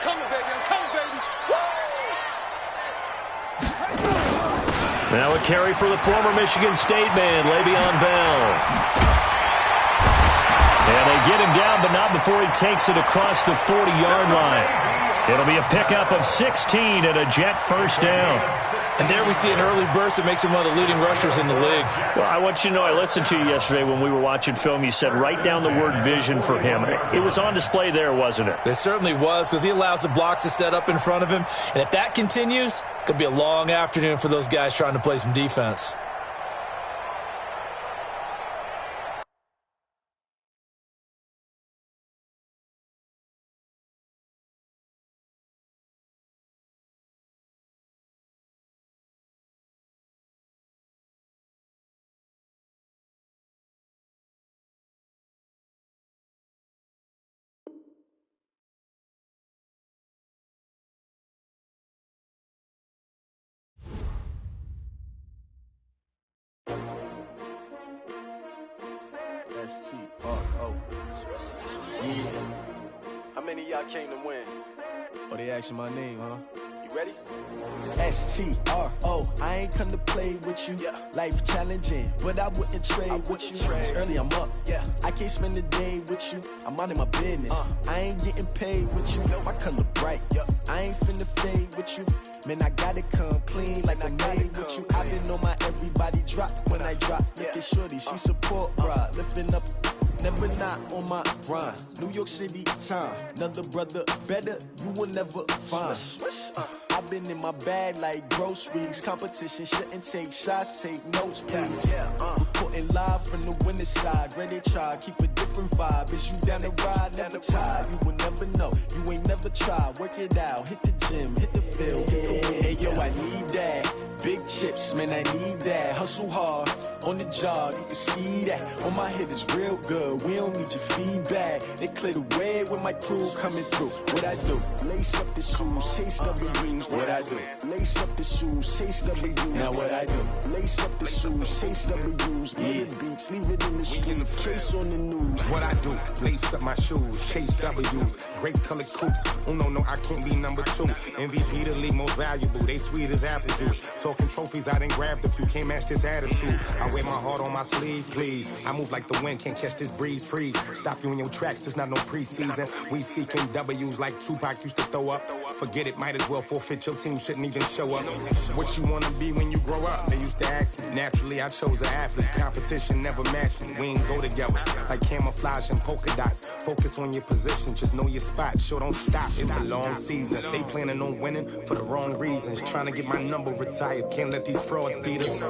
coming, baby. I'm coming, baby. Now a carry for the former Michigan State man, Le'Veon Bell. And they get him down, but not before he takes it across the 40-yard line. It'll be a pickup of 16 and a Jet first down. And there we see an early burst that makes him one of the leading rushers in the league. Well, I want you to know, I listened to you yesterday when we were watching film. You said write down the word vision for him. It was on display there, wasn't it? It certainly was, because he allows the blocks to set up in front of him. And if that continues, it could be a long afternoon for those guys trying to play some defense. S-T-R-O. Yeah. How many of y'all came to win? Oh, they asking my name, huh? You ready? S-T-R-O. I ain't come to play with you. Yeah. Life challenging, but I wouldn't trade with you. It's early, I'm up. Yeah. I can't spend the day with you. I'm minding my business. I ain't getting paid with you. My color bright. Yep. I ain't finna fade with you. Man, I gotta come clean like I made with you. I've been on my everybody drop when I drop. Look at shorty, she support rod. Lifting up, never not on my grind. New York City time. Another brother better, you will never find. I've been in my bag like groceries. Competition shouldn't take shots, take notes, please. Reporting live from the winning side. Ready to try, keep a different vibe. Is you down the ride, never tired. You will never know, you ain't never tried. Work it out, hit the gym, hit the field. Hey yo, I need that. Big chips, man, I need that. Hustle hard, on the job, you can see that. On my head is real good, we don't need your feedback. They clear the way with my crew coming through. What I do? Lace up the shoes, chase W's. What I do? Lace up the shoes, chase W's. Now what I do? Lace up the shoes, chase W's. Yeah. Beats, leave it in the street, case on the news. What I do? Lace up my shoes, chase W's. Grape colored coops. Oh no, I can't be number 2. MVP the league most valuable. They sweet as apple juice. Talking trophies, I didn't grab the few. Can't match this attitude. I wear my heart on my sleeve, please. I move like the wind, can't catch this breeze, freeze. Stop you in your tracks, there's not no preseason. We seeking W's like Tupac used to throw up. Forget it, might as well forfeit, your team shouldn't even show up. What you wanna be when you grow up? They used to ask me. Naturally, I chose an athlete. Competition never matched me. We ain't go together like camouflage and polka dots. Focus on your position, just know your spot. Sure, don't stop, it's a long season. They planning on winning for the wrong reasons. Trying to get my number retired, can't let these frauds beat us.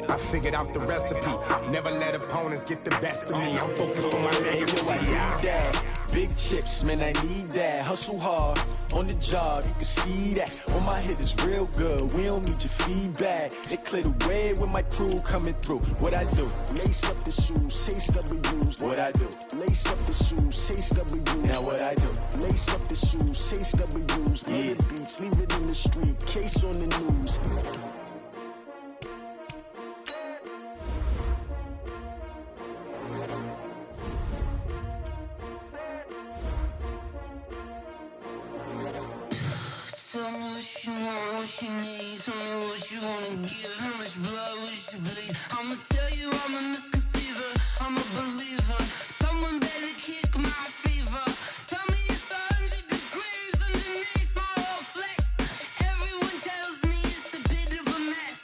I figured out the recipe. Never let opponents get the best of me. I'm focused on my legacy. I need that. Big chips, man, I need that. Hustle hard, on the job, you can see that. On my head is real good, we don't need your feedback. They clear the way with my crew coming through. What I do? Lace up the shoes, chase W's. What I do? Lace up the shoes, chase W's. Now what I do? Lace up the shoes, chase W's. Yeah. Beats, leave it in the street, case on the news. Tell me what you want, what you need. Tell me what you wanna give. How much blood would you bleed? I'ma tell you I'm a misconceiver. I'm a believer. Someone better kick my fever. Tell me it's 100 degrees underneath my whole flesh. Everyone tells me it's a bit of a mess.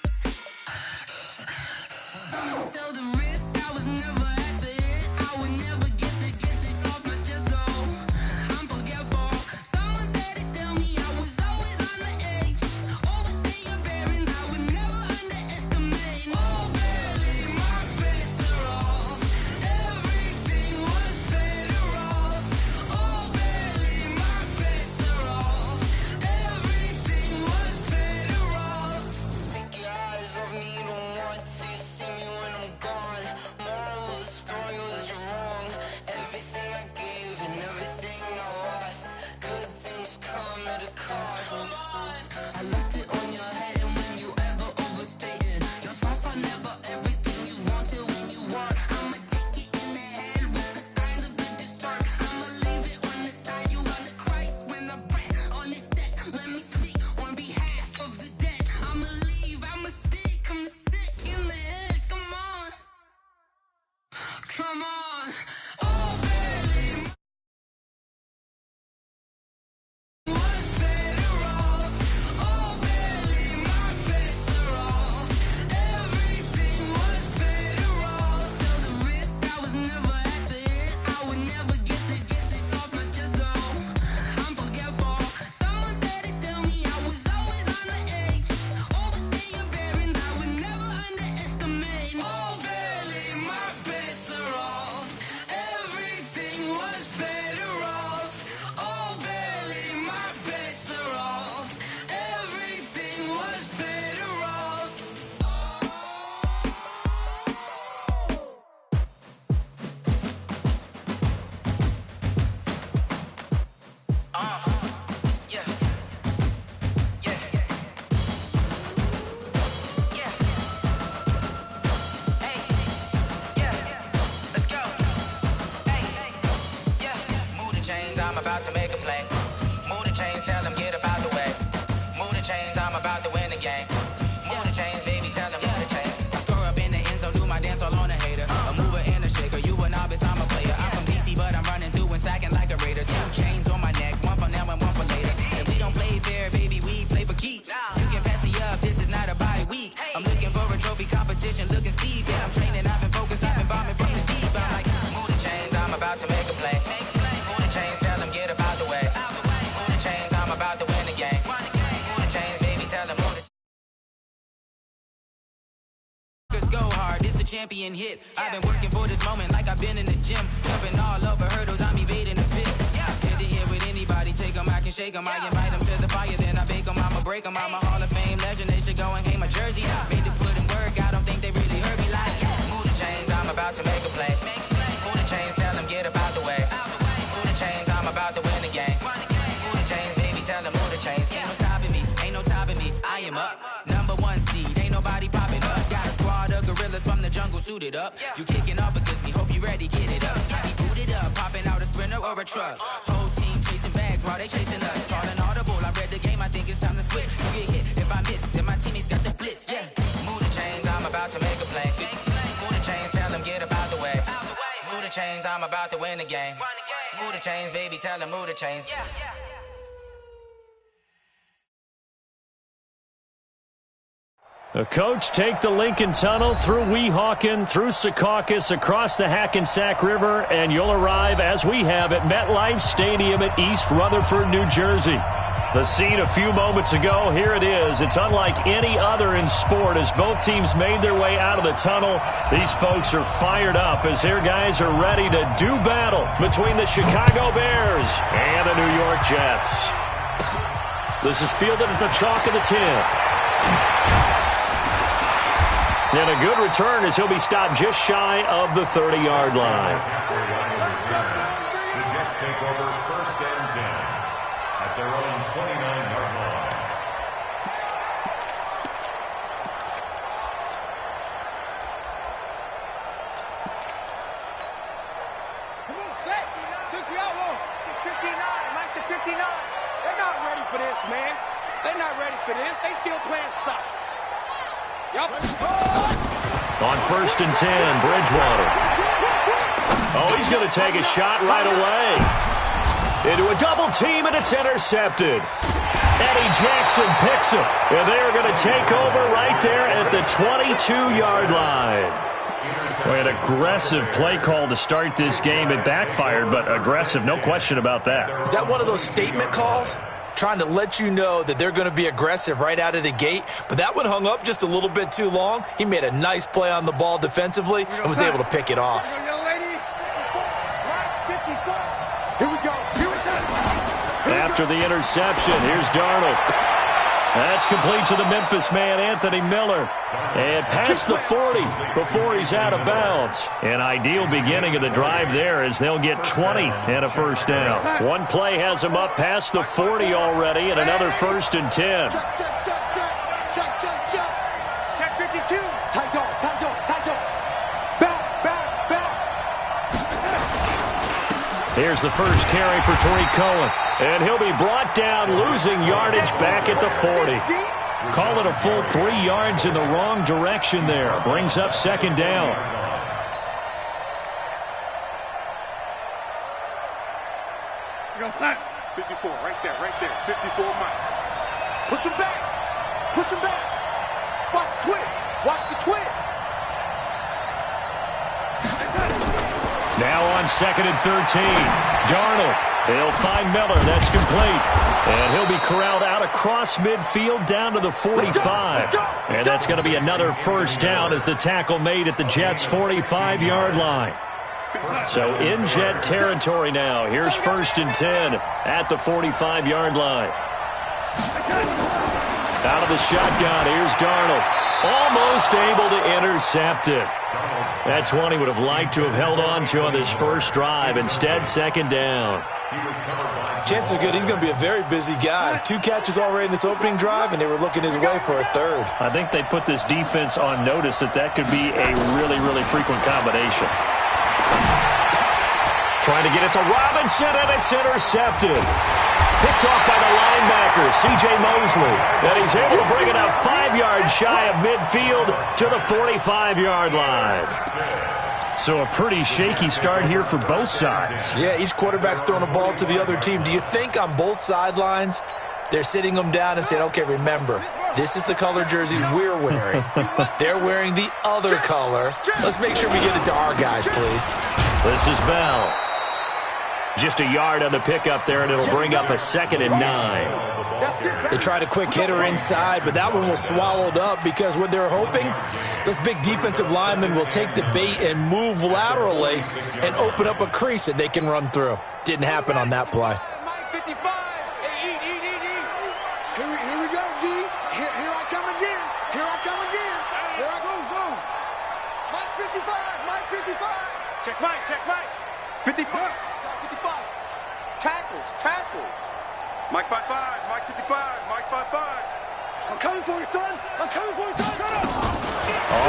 Someone tell the risk I was never at the end. I would never get it off my chest. Oh, I'm forgetful. Someone better tell me I was always on the edge. Overstay your bearings, I would never underestimate. Oh, barely, my bets are off. the chains, baby, tell them move the chains. I score up in the end zone, do my dance all on a hater. A mover and a shaker, you a novice, I'm a player. I'm from DC, but I'm running through and sacking like a raider. 2 chains on my neck, one for now and one for later. If we don't play fair, baby, we play for keeps. You can pass me up, this is not a bye week. I'm looking for a trophy competition, looking steep. And I'm training, I've been focused, I've been bombing from the deep. I'm like, move the chains, I'm about to make a play. Move the chains, tell them get about the way. Move the chains, I'm about to win the game. Move the chains, baby, tell them move the go hard, this a champion hit. I've been working for this moment like I've been in the gym. Jumping all over hurdles, I'm evading the pit. Hit to hit with anybody, take them, I can shake them. I invite them to the fire, then I bake them, I'ma break them. I'm a Hall of Fame legend, they should go and hang my jersey. Made to put in work, I don't think they really heard me like, move the chains, I'm about to make a play. Move the chains, tell them get about the way. Move the chains, I'm about to win the game. Move the chains, baby, tell them move the chains. Ain't no stopping me, ain't no topping me, I am up. Number 1 seed, ain't nobody popping up. Got a squad of gorillas from the jungle suited up. You kicking off against me, hope you ready, get it up. I be booted up, popping out a sprinter or a truck. Whole team chasing bags while they chasing us. Calling audible, I read the game, I think it's time to switch. You get hit, if I miss, then my teammates got the blitz, yeah. Move the chains, I'm about to make a play. Move the chains, tell them get about the way. Move the chains, I'm about to win the game. Move the chains, baby, tell them move the chains. The coach take the Lincoln Tunnel through Weehawken, through Secaucus, across the Hackensack River, and you'll arrive, as we have, at MetLife Stadium at East Rutherford, New Jersey. The scene a few moments ago, here it is. It's unlike any other in sport. As both teams made their way out of the tunnel, these folks are fired up as their guys are ready to do battle between the Chicago Bears and the New York Jets. This is fielded at the chalk of the 10. And a good return as he'll be stopped just shy of the 30-yard line. The Jets take over 1st and 10 at their own 29-yard line. Come on, set. 60 out long. It's 59. Like the 59. They're not ready for this, man. They're not ready for this. They still playing soccer. Yep. On 1st and 10, Bridgewater. Oh, he's going to take a shot right away. Into a double team, and it's intercepted. Eddie Jackson picks him, and they are going to take over right there at the 22-yard line. An aggressive play call to start this game. It backfired, but aggressive, no question about that. Is that one of those statement calls? Trying to let you know that they're going to be aggressive right out of the gate, but that one hung up just a little bit too long. He made a nice play on the ball defensively and was able to pick it off. After the interception, here's Darnold. That's complete to the Memphis man, Anthony Miller. And past the 40 before he's out of bounds. An ideal beginning of the drive there as they'll get 20 and a first down. One play has them up past the 40 already, and another 1st and 10. Check 52. Tight dog, tight dog, tight dog. Back. Here's the first carry for Tariq Cohen. And he'll be brought down, losing yardage back at the 40. Call it a full 3 yards in the wrong direction there. Brings up 2nd down. You got sack. 54, right there. 54 Mike. Push him back. Watch the twitch. Now on 2nd and 13. Darnold. He'll find Miller. That's complete. And he'll be corralled out across midfield down to the 45. And that's going to be another first down as the tackle made at the Jets' 45-yard line. So in Jet territory now. Here's 1st and 10 at the 45-yard line. Out of the shotgun. Here's Darnold. Almost able to intercept it. That's one he would have liked to have held on to on this first drive. Instead, 2nd down. Chances are good he's going to be a very busy guy. 2 catches already in this opening drive, and they were looking his way for a 3rd. I think they put this defense on notice that could be a really, really frequent combination. Trying to get it to Robinson, and it's intercepted. Picked off by the linebacker, C.J. Mosley. And he's able to bring it up 5 yards shy of midfield to the 45-yard line. So a pretty shaky start here for both sides. Yeah, each quarterback's throwing a ball to the other team. Do you think on both sidelines they're sitting them down and saying, okay, remember, this is the color jersey we're wearing. They're wearing the other color. Let's make sure we get it to our guys, please. This is Bell. Just a yard on the pickup there, and it'll bring up a 2nd and 9. They tried a quick hitter inside, but that one was swallowed up because what they're hoping, those big defensive linemen will take the bait and move laterally and open up a crease that they can run through. Didn't happen on that play. Here we go, D. Here I come again. Here I come again. Here I go. Mike 55. Mike 55. Check Mike. 55. Tackles. Mike 55. Mike 55. Mike 55. I'm coming for you, son. Shut up.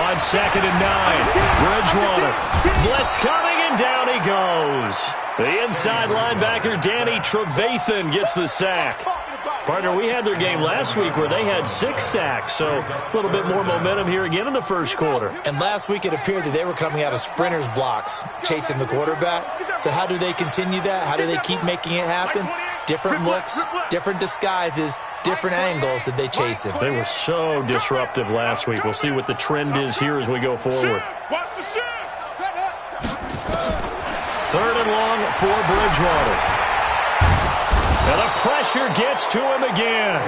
On 2nd and 9. Bridgewater. Blitz coming, and down he goes. The inside linebacker, Danny Trevathan, gets the sack. Partner, we had their game last week where they had 6 sacks, so a little bit more momentum here again in the first quarter. And last week it appeared that they were coming out of sprinters blocks, chasing the quarterback. So how do they continue that? How do they keep making it happen? Different looks, different disguises, different angles that they chase him. They were so disruptive last week. We'll see what the trend is here as we go forward. 3rd and long for Bridgewater. And the pressure gets to him again.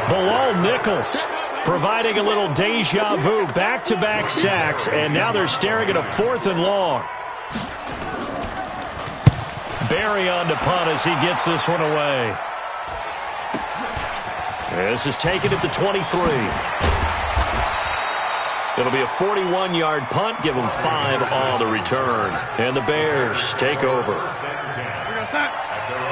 Bilal Nichols providing a little deja vu. Back-to-back sacks, and now they're staring at a 4th and long. Barry on to punt as he gets this one away. This is taken at the 23. It'll be a 41-yard punt. Give them 5 on the return. And the Bears take over.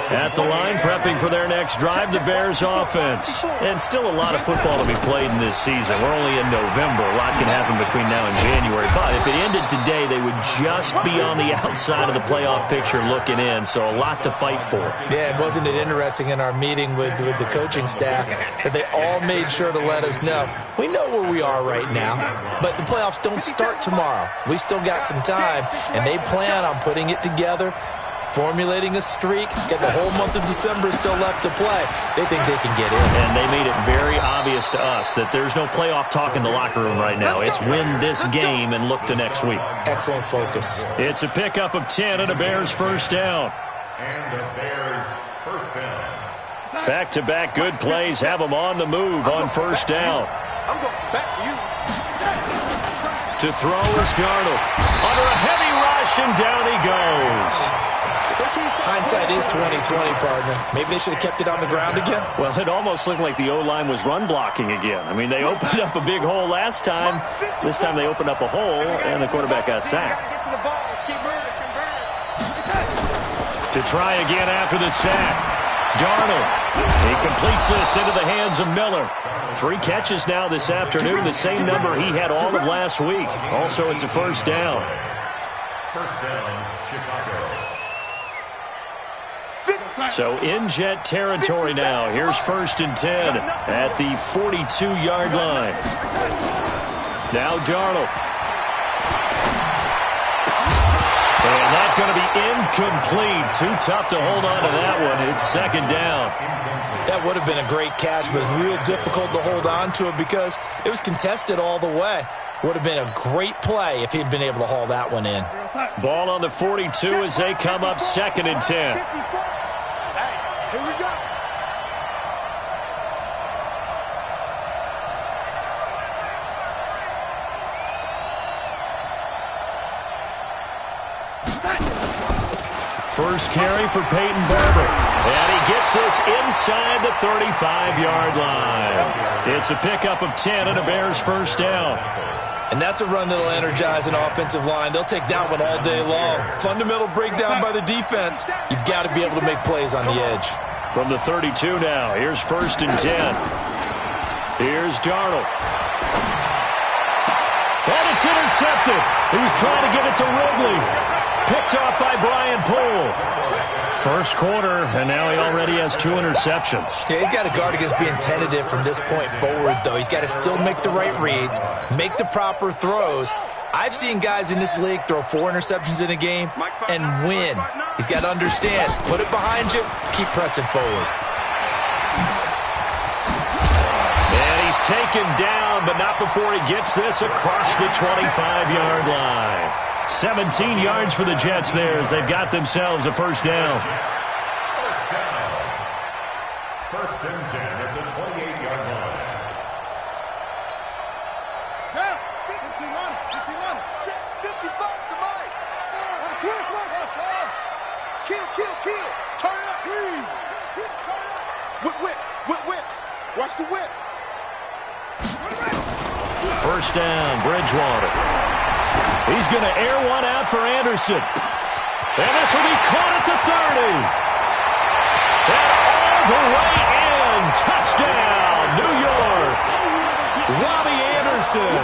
At the line, prepping for their next drive, the Bears offense. And still a lot of football to be played in this season. We're only in November. A lot can happen between now and January. But if it ended today, they would just be on the outside of the playoff picture looking in. So a lot to fight for. Yeah, and wasn't it interesting in our meeting with the coaching staff that they all made sure to let us know. We know where we are right now, but the playoffs don't start tomorrow. We still got some time, and they plan on putting it together, formulating a streak, get the whole month of December still left to play. They think they can get in. And they made it very obvious to us that there's no playoff talk in the locker room right now. It's win this game and look to next week. Excellent focus. It's a pickup of 10 and a Bears first down. And the Bears first down. Back-to-back good plays have them on the move on first down. I'm going back to you. To throw is Darnold. Under a heavy rush, and down he goes. Hindsight is 20/20, partner. Maybe they should have kept it on the ground again. Well, it almost looked like the O-line was run blocking again. I mean, they opened up a big hole last time. This time they opened up a hole, and the quarterback got sacked. To try again after the sack. Darnold. He completes this into the hands of Miller. 3 catches now this afternoon, the same number he had all of last week. Also, it's a first down. First down, Chicago. So in Jet territory now. Here's 1st and 10 at the 42-yard line. Now Darnold. And that's going to be incomplete. Too tough to hold on to that one. It's 2nd down. That would have been a great catch, but real difficult to hold on to it because it was contested all the way. Would have been a great play if he'd been able to haul that one in. Ball on the 42 as they come up 2nd and 10. Here we go. First carry for Peyton Barber. And he gets this inside the 35-yard line. It's a pickup of 10 and a Bears first down. And that's a run that'll energize an offensive line. They'll take that one all day long. Fundamental breakdown by the defense. You've got to be able to make plays on the edge. From the 32 now, here's 1st and 10. Here's Darnold. And it's intercepted. He was trying to get it to Ridley. Picked off by Brian Poole. First quarter, and now he already has 2 interceptions. Yeah, he's got to guard against being tentative from this point forward, though. He's got to still make the right reads, make the proper throws. I've seen guys in this league throw 4 interceptions in a game and win. He's got to understand, put it behind you, keep pressing forward. And he's taken down, but not before he gets this across the 25-yard line. 17 yards for the Jets there as they've got themselves a first down. First and 10 at the 28-yard line. Yeah, 15 on it. 55 to Mike. Switch. Kill. Turn it up. Kill, turn it up. Whip. Watch the whip. First down, Bridgewater. He's going to air one out for Anderson. And this will be caught at the 30. And all the way in. Touchdown, New York. Robbie Anderson.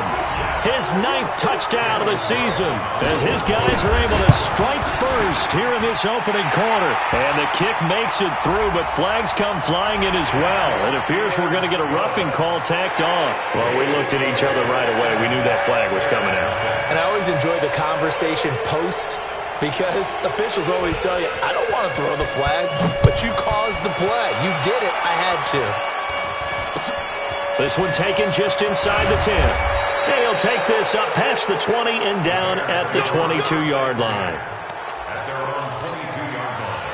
His 9th touchdown of the season as his guys are able to strike first here in this opening quarter. And the kick makes it through, but flags come flying in as well. It appears we're going to get a roughing call tacked on. Well, we looked at each other right away. We knew that flag was coming out. And I always enjoy the conversation post because officials always tell you, I don't want to throw the flag, but you caused the play. You did it. I had to. This one taken just inside the 10. And he'll take this up past the 20 and down at the 22-yard line. At their own 22-yard line.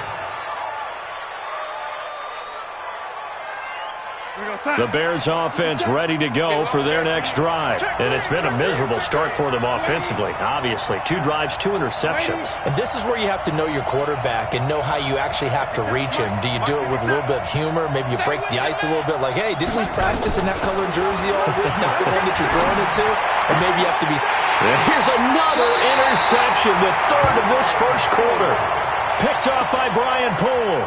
The Bears offense ready to go for their next drive. And it's been a miserable start for them offensively. Obviously, 2 drives, 2 interceptions. And this is where you have to know your quarterback and know how you actually have to reach him. Do you do it with a little bit of humor? Maybe you break the ice a little bit like, hey, didn't we practice in that colored jersey all week? Not the one that you're throwing it to? And maybe you have to be... Here's another interception, the 3rd of this first quarter. Picked off by Brian Poole.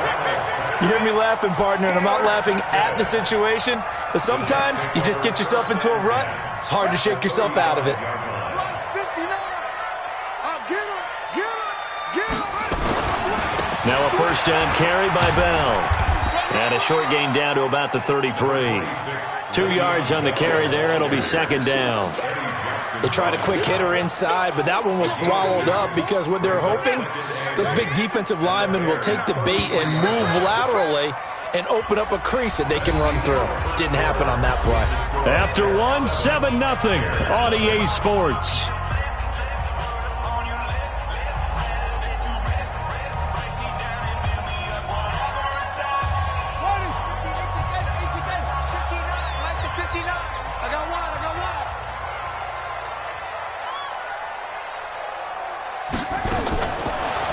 You hear me laughing, partner, and I'm not laughing at the situation, but sometimes you just get yourself into a rut. It's hard to shake yourself out of it. Now a first down carry by Bell. And a short gain down to about the 33. 2 yards on the carry there. It'll be second down. They tried a quick hitter inside, but that one was swallowed up because what they're hoping, those big defensive linemen will take the bait and move laterally and open up a crease that they can run through. Didn't happen on that play. After 7-0 on EA Sports.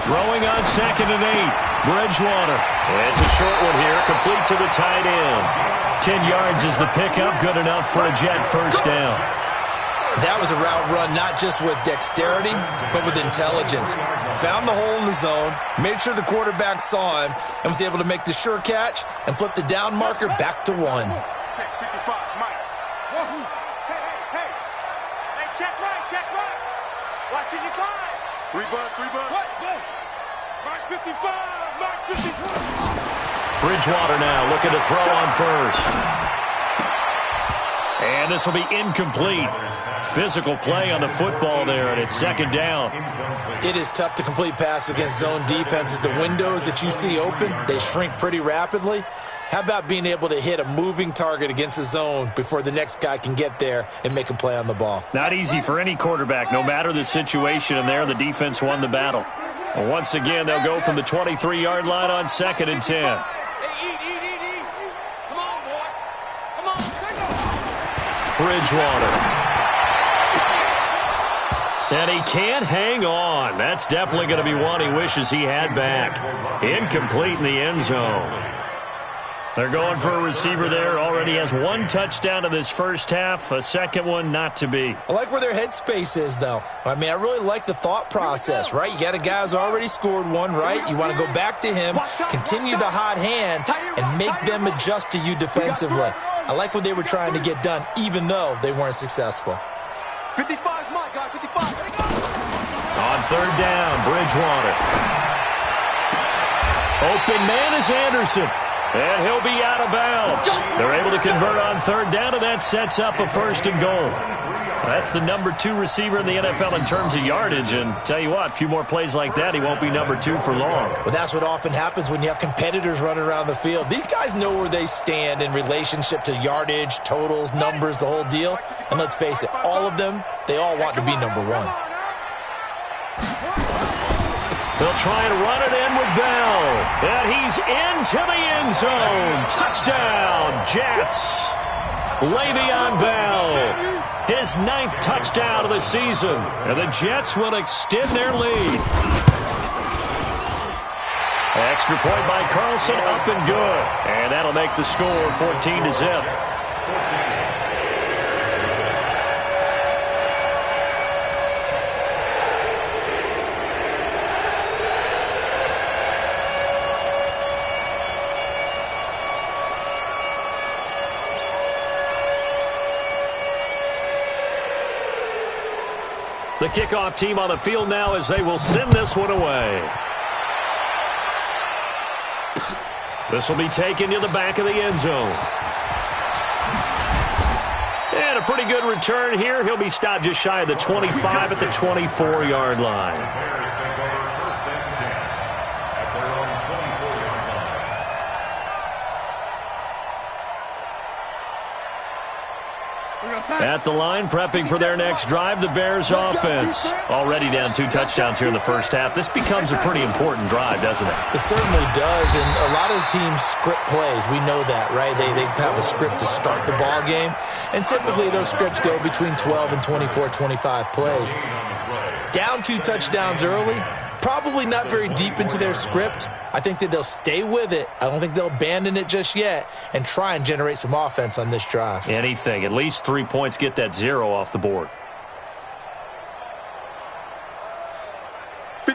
Throwing on 2nd and 8. Bridgewater. It's a short one here, complete to the tight end. 10 yards is the pickup, good enough for a Jet first down. That was a route run not just with dexterity, but with intelligence. Found the hole in the zone, made sure the quarterback saw him, and was able to make the sure catch and flip the down marker back to 1. Check 55, Mike. Hey. Hey, check right. Watching you climb. 3 bud. What? Go. Mike 55. Bridgewater now looking to throw on first. And this will be incomplete. Physical play on the football there, and it's second down. It is tough to complete passes against zone defenses. The windows that you see open, they shrink pretty rapidly. How about being able to hit a moving target against a zone before the next guy can get there and make a play on the ball? Not easy for any quarterback, no matter the situation, and there the defense won the battle. Well, once again, they'll go from the 23-yard line on 2nd and 10. Hey, eat. Come on, boy. Come on, take off. Bridgewater. And he can't hang on. That's definitely going to be one he wishes he had back. Incomplete in the end zone. They're going for a receiver there. Already has 1 touchdown in this first half. A second one not to be. I like where their headspace is, though. I mean, I really like the thought process, right? You got a guy who's already scored 1, right? You want to go back to him, continue the hot hand, and make them adjust to you defensively. I like what they were trying to get done, even though they weren't successful. 55's my guy, 55. On third down, Bridgewater. Open man is Anderson. And he'll be out of bounds. They're able to convert on third down, and that sets up a 1st and goal. That's the number 2 receiver in the NFL in terms of yardage. And tell you what, a few more plays like that, he won't be number 2 for long. Well, that's what often happens when you have competitors running around the field. These guys know where they stand in relationship to yardage, totals, numbers, the whole deal. And let's face it, all of them, they all want to be number 1. They'll try and run it in with Bell. And he's into the end zone. Touchdown, Jets. Le'Veon Bell. His 9th touchdown of the season. And the Jets will extend their lead. Extra point by Carlson, up and good. And that'll make the score 14-0. The kickoff team on the field now as they will send this one away. This will be taken to the back of the end zone. And a pretty good return here. He'll be stopped just shy of the 25 at the 24-yard line. At the line, prepping for their next drive, the Bears offense. Already down 2 touchdowns here in the first half. This becomes a pretty important drive, doesn't it? It certainly does, and a lot of the teams script plays. We know that, right? They have a script to start the ball game, and typically those scripts go between 12 and 24, 25 plays. Down 2 touchdowns early, probably not very deep into their script. I think that they'll stay with it. I don't think they'll abandon it just yet and try and generate some offense on this drive. Anything. At least 3 points, get that 0 off the board.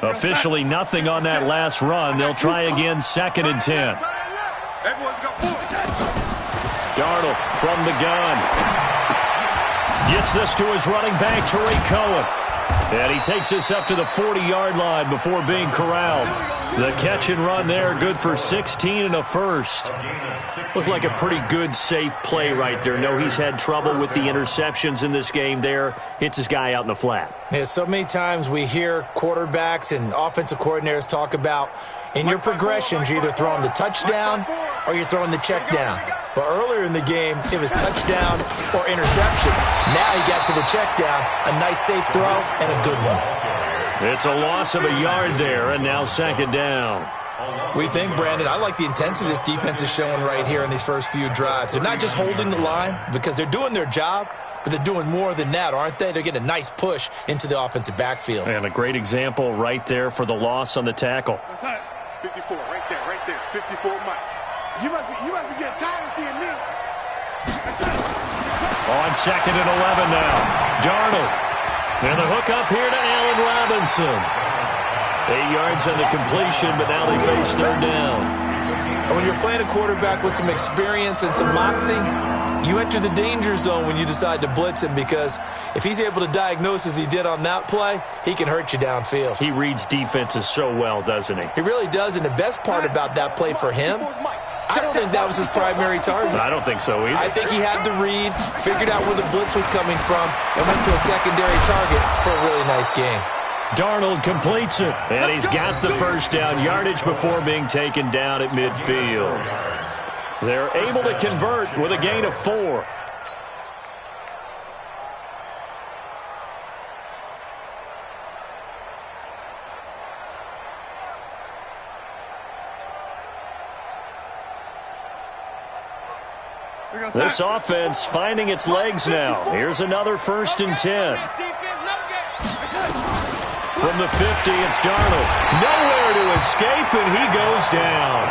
Officially nothing on that last run. They'll try again, 2nd and 10. Darnold from the gun. Gets this to his running back, Tariq Cohen. And he takes this up to the 40-yard line before being corralled. The catch and run there, good for 16 and a first. Looked like a pretty good, safe play right there. No, he's had trouble with the interceptions in this game there. Hits his guy out in the flat. Yeah, so many times we hear quarterbacks and offensive coordinators talk about in your progressions, you're either throwing the touchdown or you're throwing the check down. But earlier in the game, it was touchdown or interception. Now he got to the check down, a nice safe throw, and a good one. It's a loss of a yard there, and now 2nd down. We think, Brandon, I like the intensity this defense is showing right here in these first few drives. They're not just holding the line because they're doing their job, but they're doing more than that, aren't they? They're getting a nice push into the offensive backfield. And a great example right there for the loss on the tackle. 54, right there, 54, Mike. You must be getting tired of seeing me. On 2nd and 11 now. Darnold. And the hook up here to Allen Robinson. 8 yards on the completion, but now they face 3rd down. And when you're playing a quarterback with some experience and some moxie, you enter the danger zone when you decide to blitz him, because if he's able to diagnose as he did on that play, he can hurt you downfield. He reads defenses so well, doesn't he? He really does, and the best part about that play for him, I don't think that was his primary target. I don't think so either. I think he had the read, figured out where the blitz was coming from, and went to a secondary target for a really nice game. Darnold completes it, and he's got the first down yardage before being taken down at midfield. They're able to convert with a gain of 4. This offense finding its legs now. Here's another 1st and 10. From the 50, it's Darnold. Nowhere to escape, and he goes down.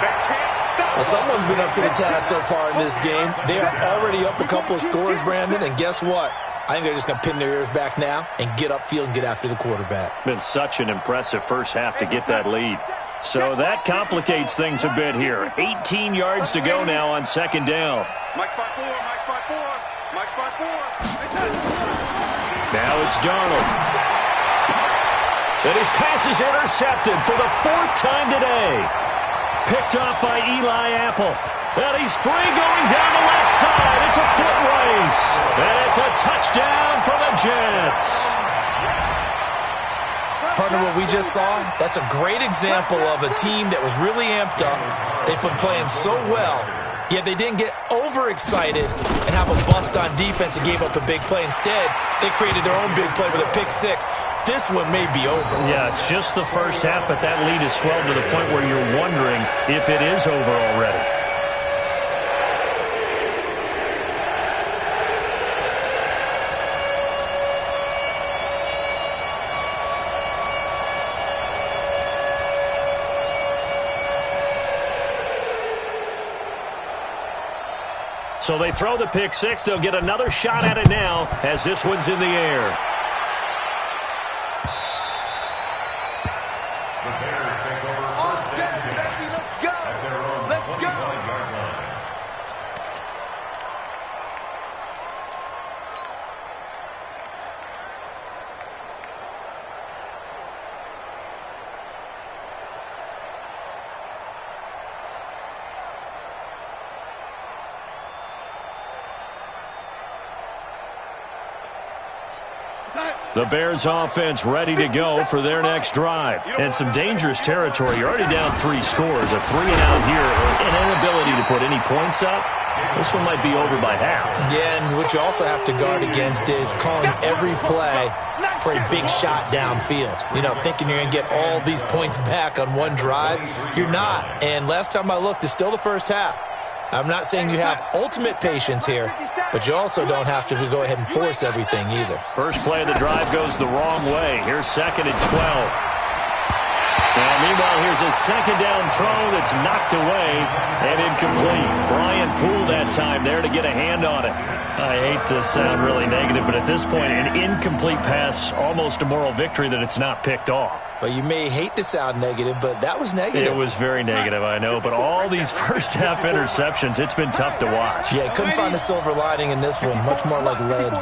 Well, someone's been up to the task so far in this game. They are already up a couple of scores, Brandon, and guess what? I think they're just going to pin their ears back now and get upfield and get after the quarterback. Been such an impressive first half to get that lead. So that complicates things a bit here. 18 yards to go now on 2nd down. Mike 5-4, Mike 5-4, Mike 5-4. Now it's Darnold. And his pass is intercepted for the 4th time today. Picked off by Eli Apple. And he's free going down the left side. It's a foot race. And it's a touchdown for the Jets. Partner, what we just saw, that's a great example of a team that was really amped up. They've been playing so well, yet they didn't get overexcited and have a bust on defense and gave up a big play. Instead, they created their own big play with a pick six. This one may be over. Yeah, it's just the first half, but that lead has swelled to the point where you're wondering if it is over already. So they throw the pick six. They'll get another shot at it now as this one's in the air. The Bears take over first and 10 at their own 25-yard line. The Bears offense ready to go for their next drive. And some dangerous territory. You're already down 3 scores. A 3-and-out here, or an inability to put any points up. This one might be over by half. Yeah, and what you also have to guard against is calling every play for a big shot downfield. You know, thinking you're going to get all these points back on one drive. You're not. And last time I looked, it's still the first half. I'm not saying you have ultimate patience here, but you also don't have to go ahead and force everything either. First play of the drive goes the wrong way. Here's 2nd and 12. And meanwhile, here's a 2nd down throw that's knocked away and incomplete. Brian Poole that time there to get a hand on it. I hate to sound really negative, but at this point, an incomplete pass, almost a moral victory that it's not picked off. Well, you may hate to sound negative, but that was negative. It was very negative, I know. But all these first-half interceptions, it's been tough to watch. Yeah, couldn't find a silver lining in this one. Much more like lead.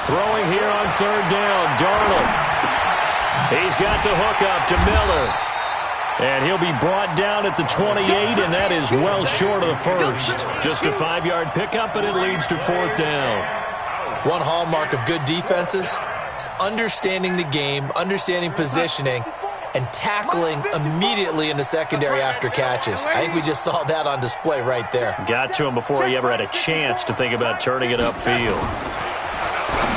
Throwing here on 3rd down, Darnold. He's got the hook up to Miller. And he'll be brought down at the 28, and that is well short of the first. Just a 5-yard pickup, and it leads to 4th down. One hallmark of good defenses is understanding the game, understanding positioning, and tackling immediately in the secondary after catches. I think we just saw that on display right there. Got to him before he ever had a chance to think about turning it upfield.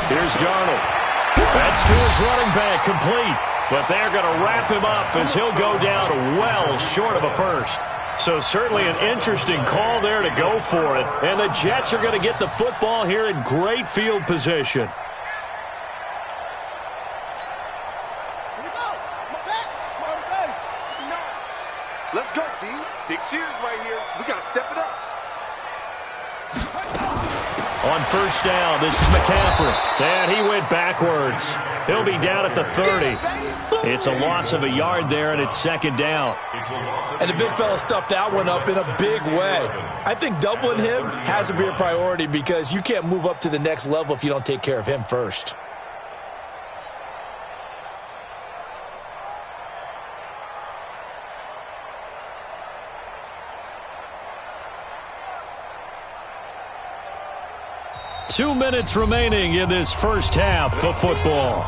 Here's Darnold. That's to his running back, complete. But they're going to wrap him up as he'll go down well short of a first. So certainly an interesting call there to go for it. And the Jets are going to get the football here in great field position. Let's go, D. Big series right here. We got to step it up. On 1st down, this is McCaffrey. And he went backwards. He'll be down at the 30. It's a loss of a yard there, and it's 2nd down. And the big fella stuffed that one up in a big way. I think doubling him has to be a priority because you can't move up to the next level if you don't take care of him first. Two minutes remaining in this first half of football.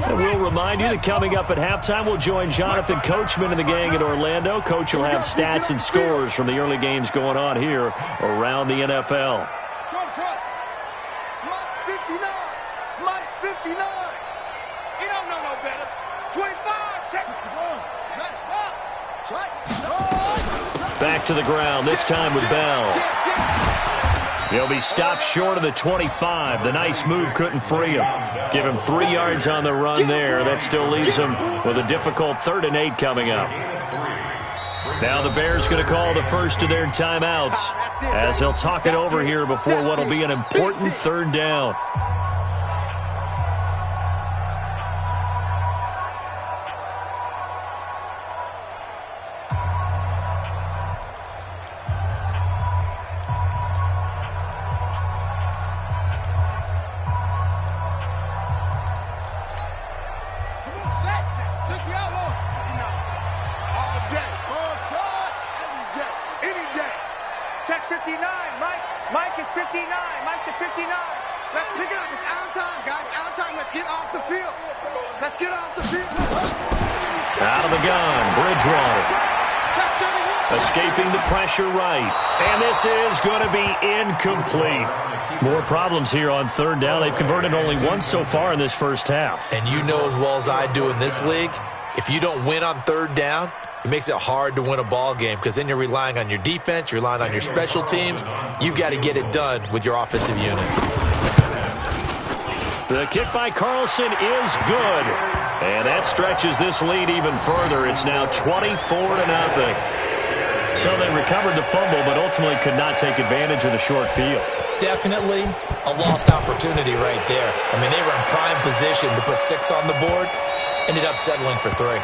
And we'll remind you that coming up at halftime, we'll join Jonathan Coachman and the gang in Orlando. Coach will have stats and scores from the early games going on here around the NFL. Mike's 59. Mike's 59. He don't know no better. 25. Check. Match box. Right. Back to the ground, this time with Bell. He'll be stopped short of the 25. The nice move couldn't free him. Give him 3 yards on the run there. That still leaves him with a difficult 3rd and 8 coming up. Now the Bears going to call the first of their timeouts as they'll talk it over here before what will be an important 3rd down. check 59. Mike is 59. Mike to 59. Let's pick it up. It's out of time, guys. Out of time. Let's get off the field. Let's get off the field. Out of the gun, Bridgewater. Escaping the pressure right. And this is going to be incomplete. More problems here on third down. They've converted only once so far in this first half. And you know as well as I do in this league, if you don't win on third down, it makes it hard to win a ball game because then you're relying on your defense, you're relying on your special teams. You've got to get it done with your offensive unit. The kick by Carlson is good. And that stretches this lead even further. It's now 24-0. So they recovered the fumble, but ultimately could not take advantage of the short field. Definitely a lost opportunity right there. I mean, they were in prime position to put 6 on the board, ended up settling for 3.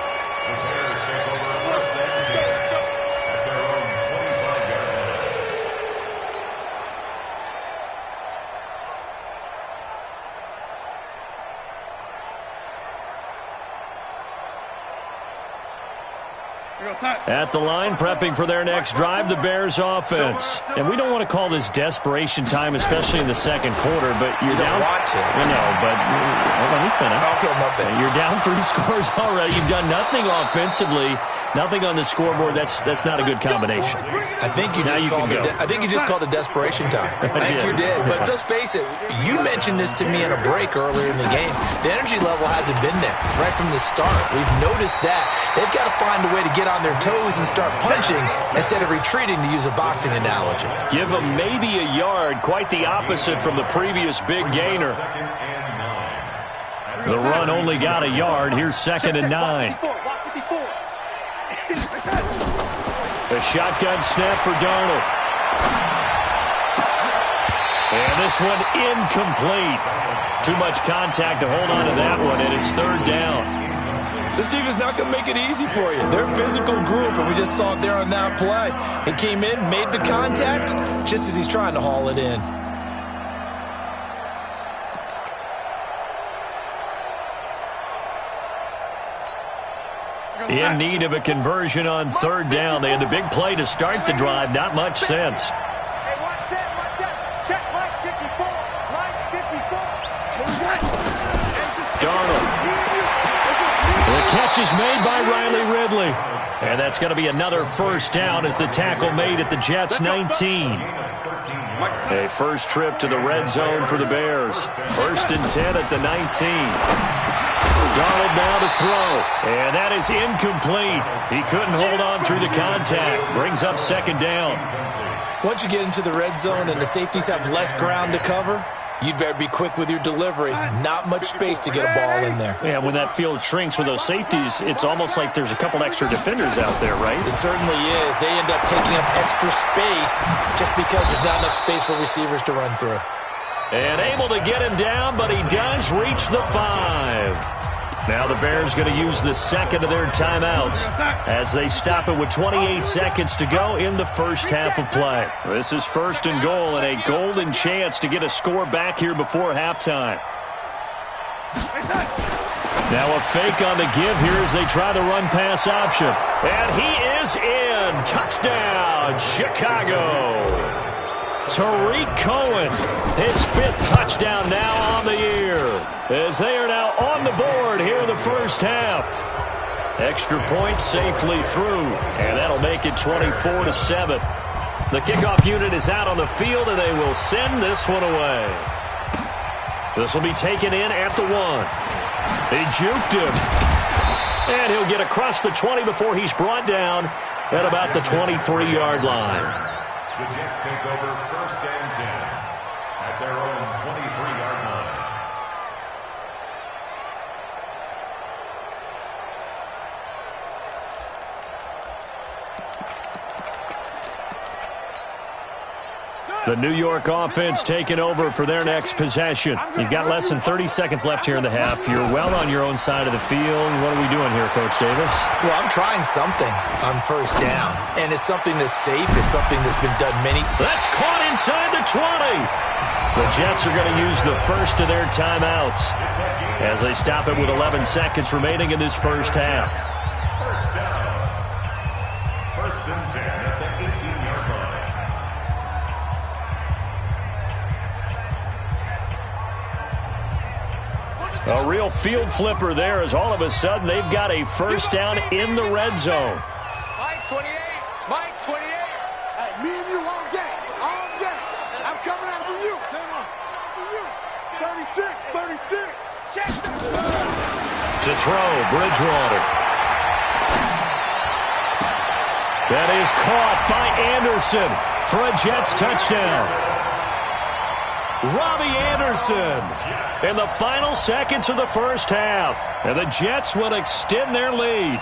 At the line, prepping for their next drive, the Bears offense. And we don't want to call this desperation time, especially in the second quarter, but you're down. You don't want to. No, but let me finish. Okay, my bad. You're down 3 scores already. You've done nothing offensively, nothing on the scoreboard. That's not a good combination. I think you just called it desperation time. I think you did. But let's face it, you mentioned this to me in a break earlier in the game. The energy level hasn't been there right from the start. We've noticed that. They've got to find a way to get on their toes and start punching instead of retreating, to use a boxing analogy. Give them maybe a yard, quite the opposite from the previous big gainer. The run only got a yard. Here's 2nd and 9. The shotgun snap for Darnold. And this one incomplete. Too much contact to hold on to that one, and it's 3rd down. This defense not going to make it easy for you. They're a physical group, and we just saw it there on that play. He came in, made the contact, just as he's trying to haul it in. In need of a conversion on 3rd down. They had the big play to start the drive. Not much sense. Hey, watch that. Check Mike 54. Mike 54. Darnold. The catch is made by Riley Ridley. And that's going to be another 1st down as the tackle made at the Jets' 19. A first trip to the red zone for the Bears. 1st and 10 at the 19. Darnold now to throw. And that is incomplete. He couldn't hold on through the contact. Brings up 2nd down. Once you get into the red zone and the safeties have less ground to cover, you'd better be quick with your delivery. Not much space to get a ball in there. Yeah, when that field shrinks with those safeties, it's almost like there's a couple extra defenders out there, right? It certainly is. They end up taking up extra space just because there's not enough space for receivers to run through. And able to get him down, but he does reach the 5. Now the Bears going to use the 2nd of their timeouts as they stop it with 28 seconds to go in the first half of play. This is 1st and goal and a golden chance to get a score back here before halftime. Now a fake on the give here as they try the run-pass option. And he is in. Touchdown, Chicago. Tariq Cohen, his 5th touchdown now on the year, as they are now on the board here in the first half. Extra point safely through, and that'll make it 24-7. The kickoff unit is out on the field, and they will send this one away. This will be taken in at the 1. He juked him, and he'll get across the 20 before he's brought down at about the 23-yard line. The Jets take over 1st and 10 at their own 23-yard line. The New York offense taking over for their next possession. You've got less than 30 seconds left here in the half. You're well on your own side of the field. What are we doing here, Coach Davis? Well, I'm trying something on 1st down, and it's something that's safe. It's something that's been done many. That's caught inside the 20. The Jets are going to use the 1st of their timeouts as they stop it with 11 seconds remaining in this first half. 1st down. 1st and 10 at the 18-yard line. A real field flipper there as all of a sudden they've got a first down in the red zone. Mike 28. Mike 28. Hey, me and you all day. All day. I'm coming after you. After you. 36. Check that. To throw, Bridgewater. That is caught by Anderson for a Jets touchdown. Robbie Anderson in the final seconds of the first half. And the Jets will extend their lead.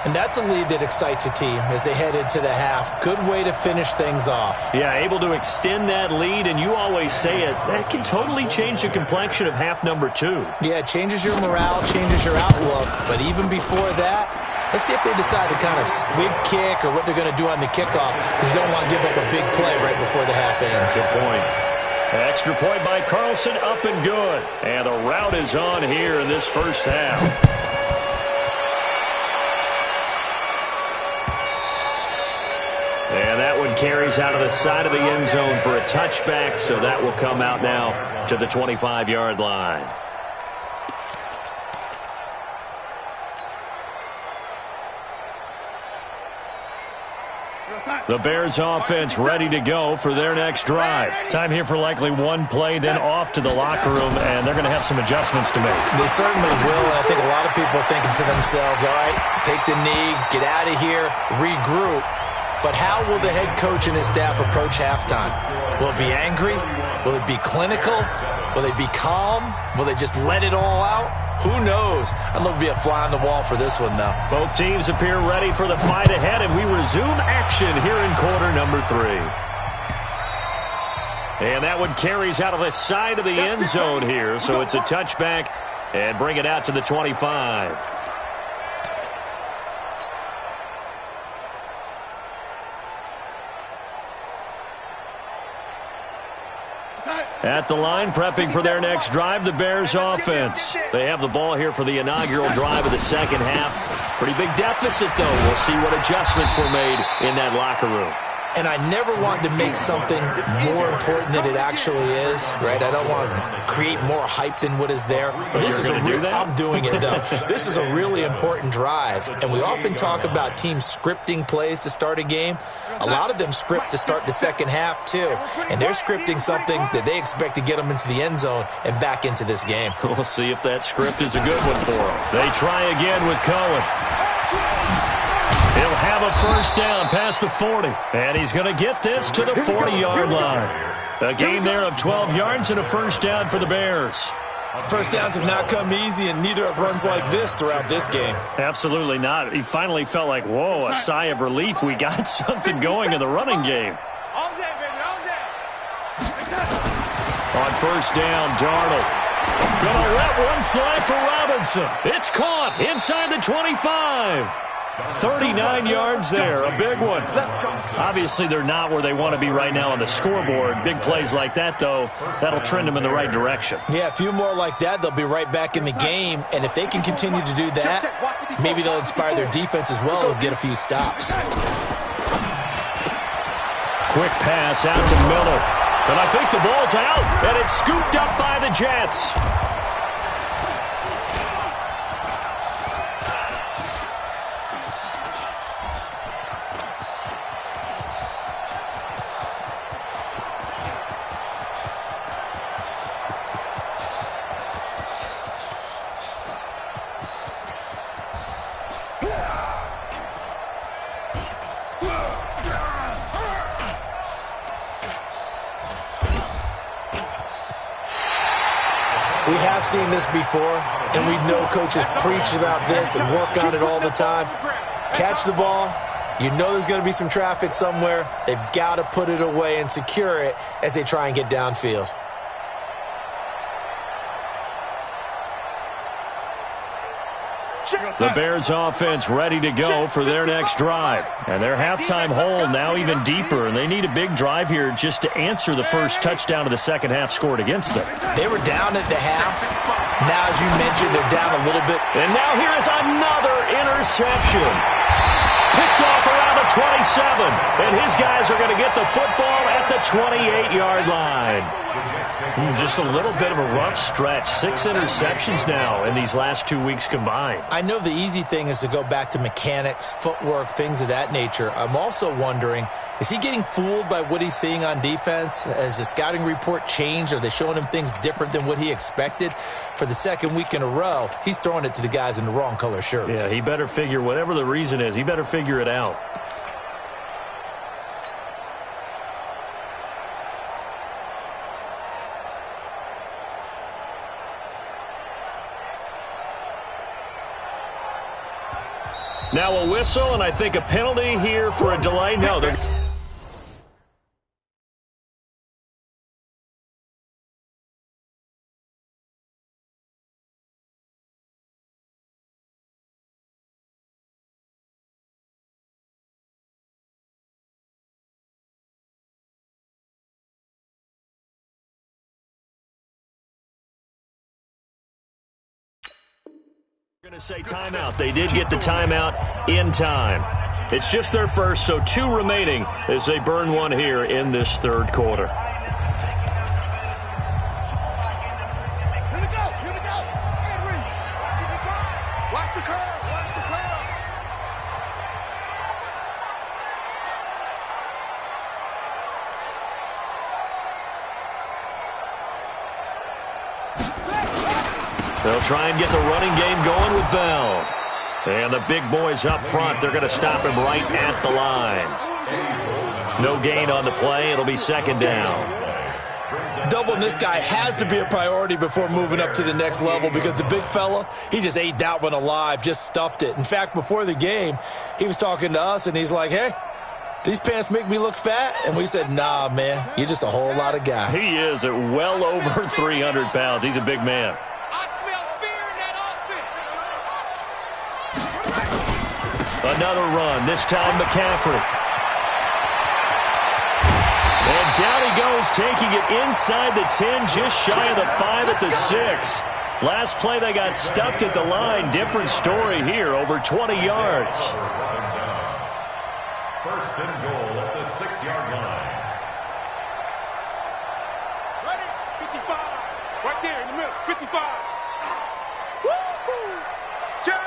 And that's a lead that excites a team as they head into the half. Good way to finish things off. Yeah, able to extend that lead, and you always say it, that can totally change the complexion of half number 2. Yeah, it changes your morale, changes your outlook. But even before that, let's see if they decide to kind of squib kick or what they're going to do on the kickoff, because you don't want to give up a big play right before the half ends. Good point. Extra point by Carlson, up and good. And the route is on here in this first half. And that one carries out of the side of the end zone for a touchback, so that will come out now to the 25-yard line. The Bears offense ready to go for their next drive. Time here for likely one play, then off to the locker room, and they're going to have some adjustments to make. They certainly will, and I think a lot of people are thinking to themselves, all right, take the knee, get out of here, regroup. But how will the head coach and his staff approach halftime? Will it be angry? Will it be clinical? Will they be calm? Will they just let it all out? Who knows? I'd love to be a fly on the wall for this one, though. Both teams appear ready for the fight ahead, and we resume action here in quarter number 3. And that one carries out of the side of the end zone here, so it's a touchback and bring it out to the 25. At the line, prepping for their next drive, the Bears offense. They have the ball here for the inaugural drive of the second half. Pretty big deficit, though. We'll see what adjustments were made in that locker room. And I never want to make something more important than it actually is, right? I don't want to create more hype than what is there. But this is I'm doing it, though. This is a really important drive. And we often talk about teams scripting plays to start a game. A lot of them script to start the second half, too. And they're scripting something that they expect to get them into the end zone and back into this game. We'll see if that script is a good one for them. They try again with Cohen. He'll have a first down past the 40. And he's going to get this to the 40-yard line. A gain there of 12 yards and a first down for the Bears. First downs have not come easy, and neither have runs like this throughout this game. Absolutely not. He finally felt like, whoa, a sigh of relief. We got something going in the running game. All day, baby, all day. On first down, Darnold. Gonna let one fly for Robinson. It's caught inside the 25. 39 yards there, a big one. Obviously, they're not where they want to be right now on the scoreboard. Big plays like that, though, that'll trend them in the right direction. Yeah, a few more like that, they'll be right back in the game. And if they can continue to do that, maybe they'll inspire their defense as well and get a few stops. Quick pass out to Miller. And I think the ball's out, and it's scooped up by the Jets. We have seen this before, and we know coaches preach about this and work on it all the time. Catch the ball. You know there's going to be some traffic somewhere. They've got to put it away and secure it as they try and get downfield. The Bears offense ready to go for their next drive. And their halftime hole now even deeper, and they need a big drive here just to answer the first touchdown of the second half scored against them. They were down at the half. Now, as you mentioned, they're down a little bit. And now here is another interception. Picked off around the 27. And his guys are going to get the football at the 28-yard line. Just a little bit of a rough stretch. 6 interceptions now in these last 2 weeks combined. I know the easy thing is to go back to mechanics, footwork, things of that nature. I'm also wondering, is he getting fooled by what he's seeing on defense? Has the scouting report changed? Are they showing him things different than what he expected? For the second week in a row, he's throwing it to the guys in the wrong color shirts. Yeah, he better figure, whatever the reason is, he better figure it out. Now a whistle, and I think a penalty here for a delay. No, they're... going to say timeout. They did get the timeout in time. It's just their first, so 2 remaining as they burn one here in this third quarter. Here we go. Henry. Watch the curve. They'll try and get the running game going with Bell. And the big boys up front, they're going to stop him right at the line. No gain on the play. It'll be second down. Doubling this guy has to be a priority before moving up to the next level because the big fella, he just ate that one alive, just stuffed it. In fact, before the game, he was talking to us, and he's like, hey, these pants make me look fat? And we said, nah, man, you're just a whole lot of guy. He is at well over 300 pounds. He's a big man. Another run, this time McCaffrey. And down he goes, taking it inside the 10, just shy of the 5 at the 6. Last play they got stuffed at the line. Different story here, over 20 yards. First and goal at the 6-yard line. Ready? 55. Right there in the middle. 55. Woo-hoo! Jack!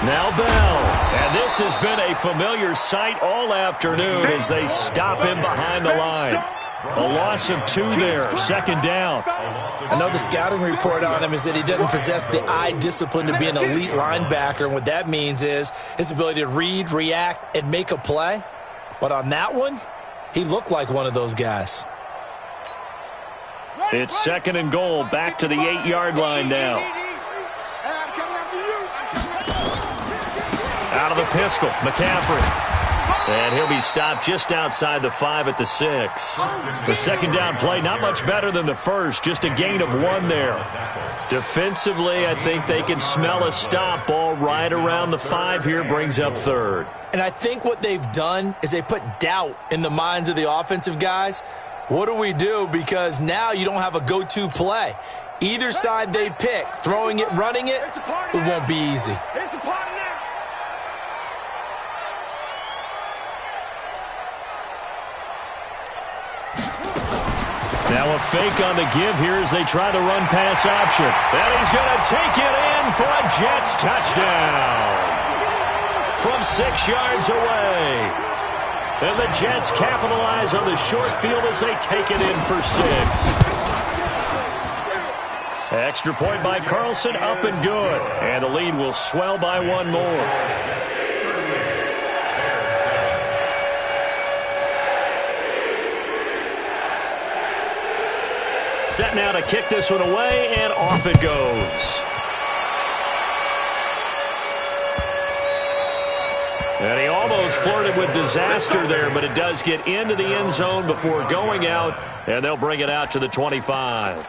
Now Bell. And this has been a familiar sight all afternoon as they stop him behind the line. A loss of 2 there, second down. I know the scouting report on him is that he doesn't possess the eye discipline to be an elite linebacker, and what that means is his ability to read, react, and make a play. But on that one, he looked like one of those guys. It's second and goal, back to the 8-yard line now. Out of the pistol, McCaffrey. And he'll be stopped just outside the 5 at the 6. The second down play, not much better than the first, just a gain of 1 there. Defensively, I think they can smell a stop. Ball right around the 5 here, brings up third. And I think what they've done is they put doubt in the minds of the offensive guys. What do we do? Because now you don't have a go-to play. Either side they pick, throwing it, running it, it won't be easy. Now a fake on the give here as they try the run-pass option. And he's going to take it in for a Jets touchdown from 6 yards away. And the Jets capitalize on the short field as they take it in for 6. Extra point by Carlson, up and good. And the lead will swell by 1 more. Set now to kick this one away, and off it goes. And he almost flirted with disaster there, but it does get into the end zone before going out, and they'll bring it out to the 25.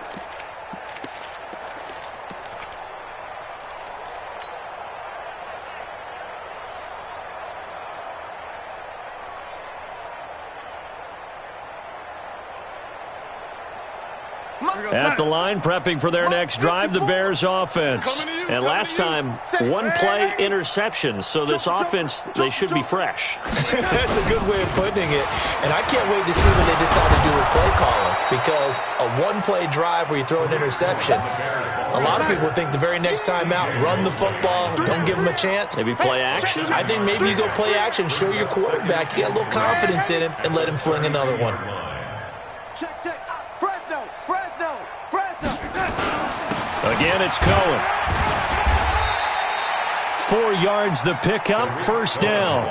At the line, prepping for their next drive, the Bears offense. And last time, one-play interception. So this offense, they should be fresh. That's a good way of putting it. And I can't wait to see what they decide to do with play calling. Because a one-play drive where you throw an interception, a lot of people think the very next time out, run the football, don't give them a chance. Maybe play action? I think maybe you go play action, show your quarterback, you get a little confidence in him, and let him fling another one. Check, check. Fresno, Fresno, Fresno. Again, it's Cohen. 4 yards the pickup, first down.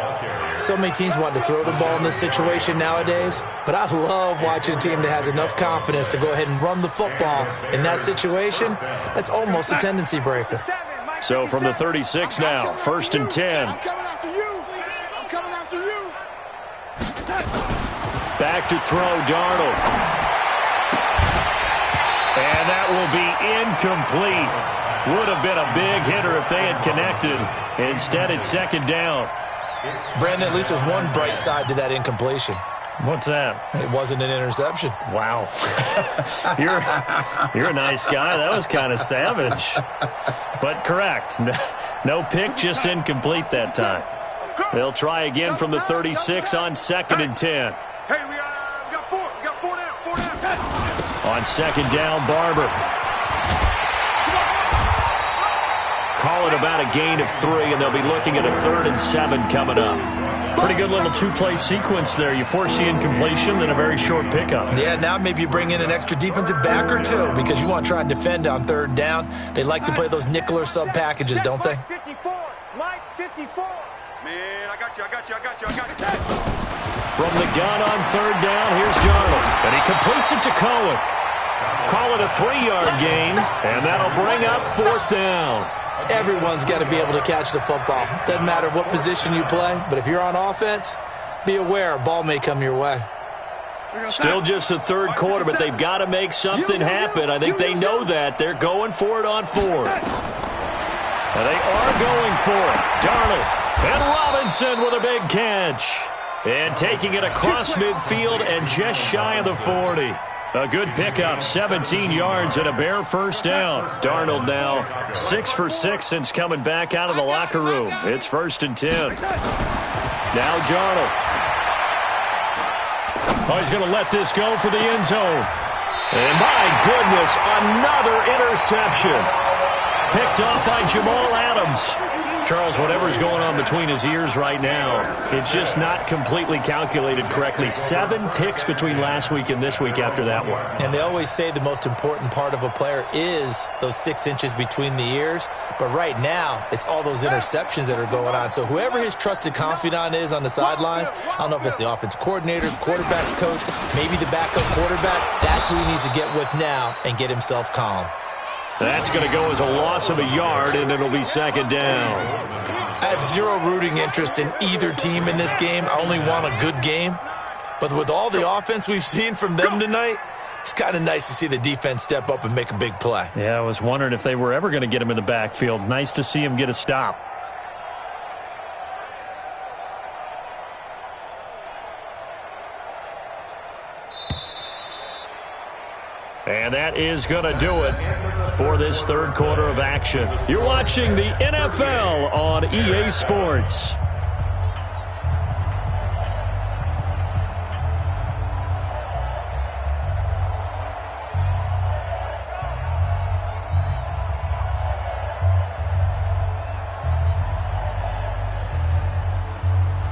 So many teams want to throw the ball in this situation nowadays, but I love watching a team that has enough confidence to go ahead and run the football in that situation. That's almost a tendency breaker. So from the 36 now, first and 10. I'm coming after you. I'm coming after you. Back to throw, Darnold. And that will be incomplete. Would have been a big hitter if they had connected. Instead, it's second down. Brandon, at least there's one bright side to that incompletion. What's that? It wasn't an interception. Wow. You're a nice guy. That was kind of savage. But correct. No pick, just incomplete that time. They'll try again from the 36 on second and 10. Hey, we got four. We got 4 down. 4 down. On second down, Barber. Call it about a gain of 3, and they'll be looking at a 3rd and 7 coming up. Pretty good little 2-play sequence there. You force the incompletion, then a very short pickup. Yeah, now maybe you bring in an extra defensive back or two because you want to try and defend on 3rd down. They like to play those nickel or sub packages, don't they? Mike 54. Mike 54. Man, I got you. From the gun on 3rd down, here's Darnold. And he completes it to Cohen. Call it a 3-yard gain, and that'll bring up 4th down. Everyone's got to be able to catch the football. Doesn't matter what position you play, but if you're on offense, be aware a ball may come your way. Still just the 3rd quarter, but they've got to make something happen. I think they know that. They're going for it on 4th. And they are going for it. Darnold and Robinson with a big catch. And taking it across midfield and just shy of the 40. A good pickup, 17 yards and a Bear first down. Darnold now 6 for 6 since coming back out of the locker room. It's 1st and 10. Now Darnold. Oh, he's going to let this go for the end zone. And my goodness, another interception. Picked off by Jamal Adams. Charles, whatever's going on between his ears right now, it's just not completely calculated correctly. 7 picks between last week and this week after that one. And they always say the most important part of a player is those 6 inches between the ears. But right now, it's all those interceptions that are going on. So whoever his trusted confidant is on the sidelines, I don't know if it's the offensive coordinator, the quarterback's coach, maybe the backup quarterback, that's who he needs to get with now and get himself calm. That's going to go as a loss of a yard, and it'll be second down. I have zero rooting interest in either team in this game. I only want a good game. But with all the offense we've seen from them tonight, it's kind of nice to see the defense step up and make a big play. Yeah, I was wondering if they were ever going to get him in the backfield. Nice to see him get a stop. And that is going to do it for this 3rd quarter of action. You're watching the NFL on EA Sports.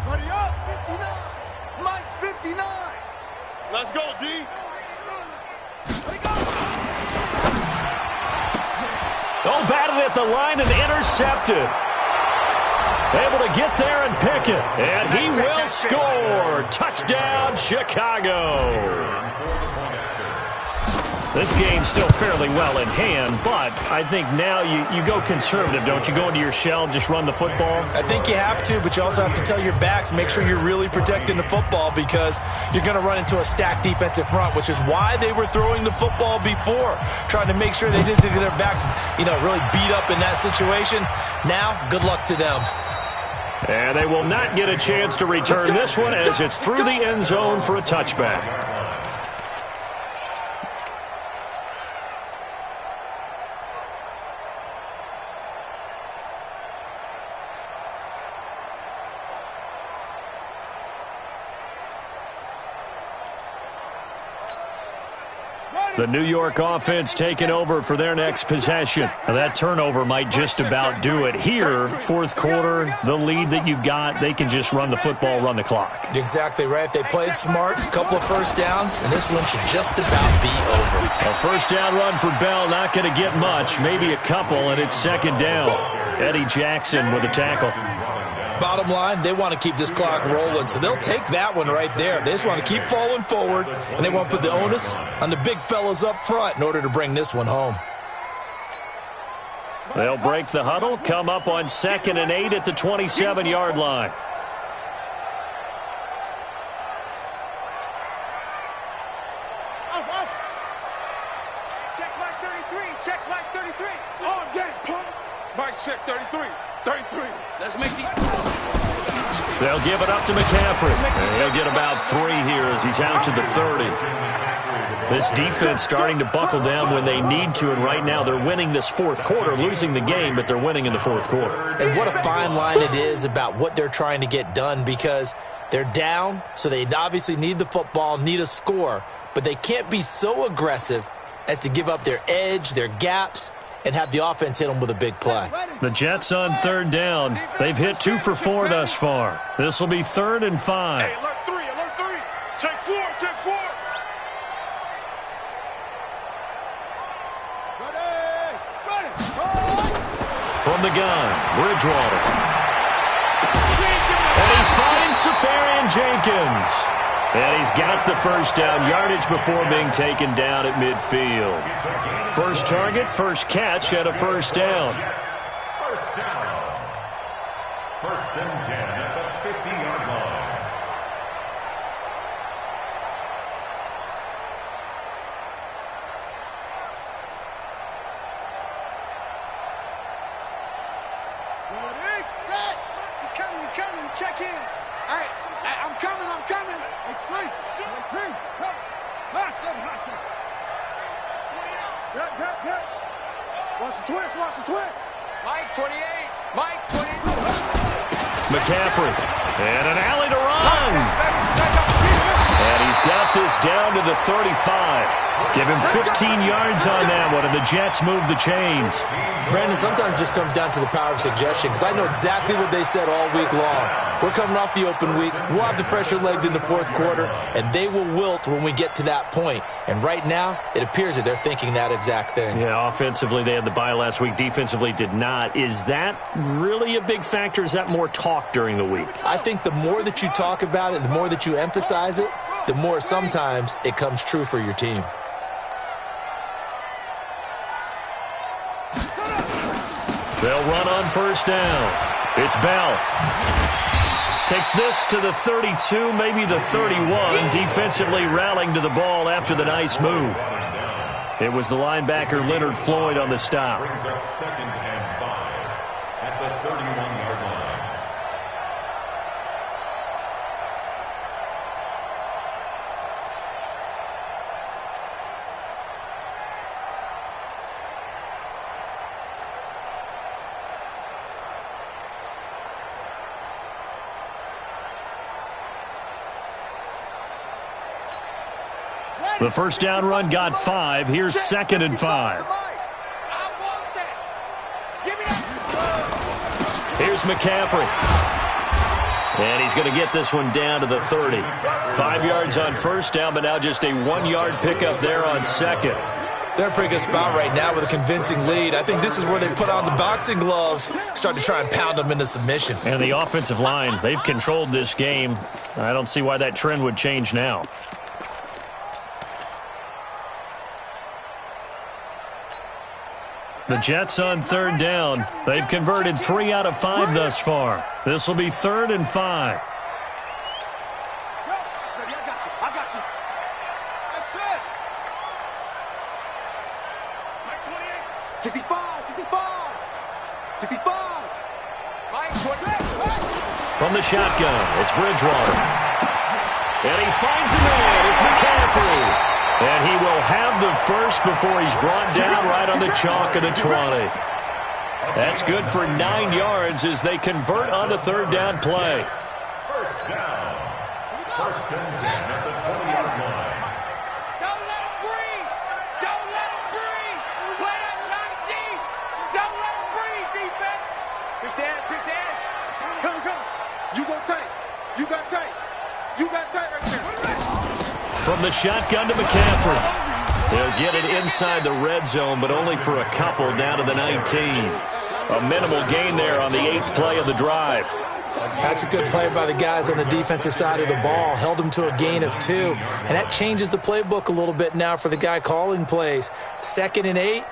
Buddy up, 59. Mike's 59. Let's go, D. Oh, batted at the line and intercepted. Able to get there and pick it. And he will score. Touchdown, Chicago. This game's still fairly well in hand, but I think now you go conservative, don't you? Go into your shell, just run the football? I think you have to, but you also have to tell your backs, make sure you're really protecting the football because you're going to run into a stacked defensive front, which is why they were throwing the football before, trying to make sure they just get their backs, really beat up in that situation. Now, good luck to them. And they will not get a chance to return this one as it's through the end zone for a touchback. The New York offense taking over for their next possession. Now, that turnover might just about do it. Here, fourth quarter, the lead that you've got, they can just run the football, run the clock. Exactly right. They played smart, a couple of first downs, and this one should just about be over. A first down run for Bell, not going to get much, maybe a couple, and it's second down. Eddie Jackson with a tackle. Bottom line, they want to keep this clock rolling, so they'll take that one right there. They just want to keep falling forward, and they want to put the onus on the big fellas up front in order to bring this one home. They'll break the huddle, come up on 2nd and 8 at the 27-yard line. Check Mike 33. Check Mike 33. Oh, dang, punk. Mike check 33. 33. Let's make the... They'll give it up to McCaffrey. And he'll get about 3 here as he's out to the 30. This defense starting to buckle down when they need to, and right now they're winning this fourth quarter, losing the game, but they're winning in the fourth quarter. And what a fine line it is about what they're trying to get done, because they're down, so they obviously need the football, need a score, but they can't be so aggressive as to give up their edge, their gaps, and have the offense hit them with a big play. The Jets on 3rd down. They've hit 2 for 4 thus far. This will be 3rd and 5. Hey, alert 3, alert 3. Check 4, check 4. From the gun, Bridgewater. And he finds Safarian Jenkins. And he's got the first down yardage before being taken down at midfield. First target, first catch at a first down. First down. 1st and 10 at the 50-yard line. Set. He's coming. Check in. All right, I'm coming. It's free. Come. Hot second. Good. Watch the twist. Mike 28. McCaffrey. And an alley to run. And he's got this down to the 35. Give him 15 yards on that one, and the Jets move the chains. Brandon, sometimes it just comes down to the power of suggestion, because I know exactly what they said all week long. We're coming off the open week. We'll have the fresher legs in the fourth quarter, and they will wilt when we get to that point. And right now, it appears that they're thinking that exact thing. Yeah, offensively, they had the bye last week. Defensively, did not. Is that really a big factor? Is that more talk during the week? I think the more that you talk about it, the more that you emphasize it, the more sometimes it comes true for your team. They'll run on first down. It's Bell. Takes this to the 32, maybe the 31. Defensively rallying to the ball after the nice move. It was the linebacker Leonard Floyd on the stop. Brings up 2nd and 5 at the 31-yard line. The first down run got 5. Here's 2nd and 5. Here's McCaffrey. And he's going to get this one down to the 30. 5 yards on first down, but now just a 1-yard pickup there on 2nd. They're in a pretty good spot right now with a convincing lead. I think this is where they put on the boxing gloves, start to try and pound them into submission. And the offensive line, they've controlled this game. I don't see why that trend would change now. The Jets on 3rd down. They've converted 3 out of 5 thus far. This will be 3rd and 5. I got you. That's it. Mike 28. 65. Mike 28. From the shotgun, it's Bridgewater. And he finds a man. It's McCaffrey. And he will have the first before he's brought down right on the chalk of the 20. That's good for 9 yards as they convert on the 3rd down play. First down. 1st and 10 at the 20-yard line. Don't let him breathe. From the shotgun to McCaffrey. He'll get it inside the red zone, but only for a couple down to the 19. A minimal gain there on the 8th play of the drive. That's a good play by the guys on the defensive side of the ball. Held him to a gain of 2. And that changes the playbook a little bit now for the guy calling plays. 2nd and 8.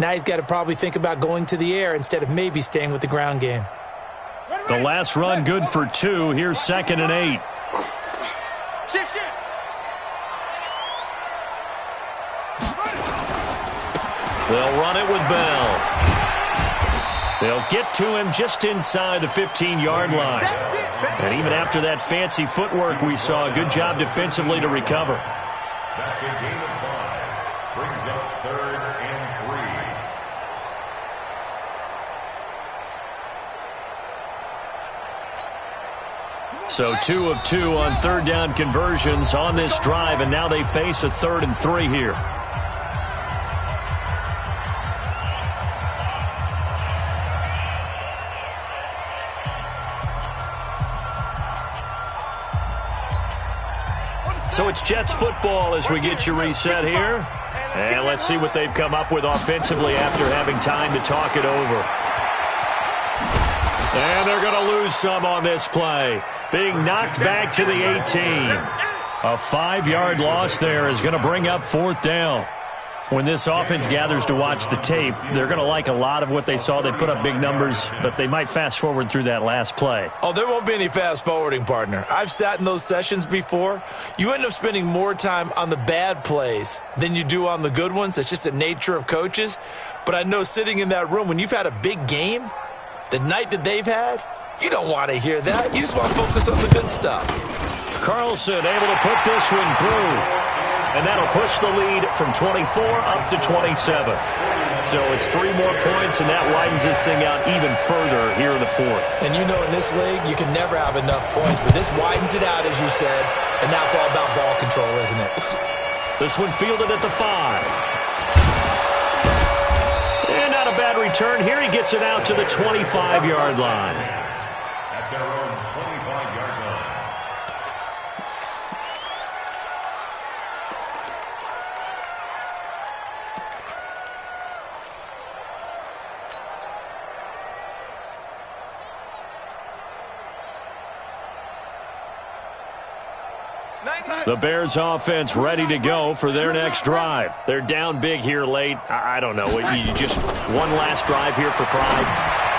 Now he's got to probably think about going to the air instead of maybe staying with the ground game. The last run good for 2. Here's 2nd and 8. Shift. They'll run it with Bell. They'll get to him just inside the 15-yard line. And even after that fancy footwork we saw, a good job defensively to recover. That's a gain of 5. Brings up 3rd and 3. So 2 of 2 on 3rd down conversions on this drive, and now they face a 3rd and 3 here. So it's Jets football as we get you reset here. And let's see what they've come up with offensively after having time to talk it over. And they're going to lose some on this play. Being knocked back to the 18. A 5-yard loss there is going to bring up 4th down. When this offense gathers to watch the tape, they're going to like a lot of what they saw. They put up big numbers, but they might fast forward through that last play. Oh, there won't be any fast forwarding, partner. I've sat in those sessions before. You end up spending more time on the bad plays than you do on the good ones. It's just the nature of coaches. But I know sitting in that room, when you've had a big game, the night that they've had, you don't want to hear that. You just want to focus on the good stuff. Carlson able to put this one through. And that'll push the lead from 24 up to 27. So it's 3 more points, and that widens this thing out even further here in the 4th. And you know in this league, you can never have enough points, but this widens it out, as you said, and now it's all about ball control, isn't it? This one fielded at the 5. And not a bad return. Here he gets it out to the 25-yard line. At their own 25-yard line. The Bears offense ready to go for their next drive. They're down big here late. I don't know. You just one last drive here for pride.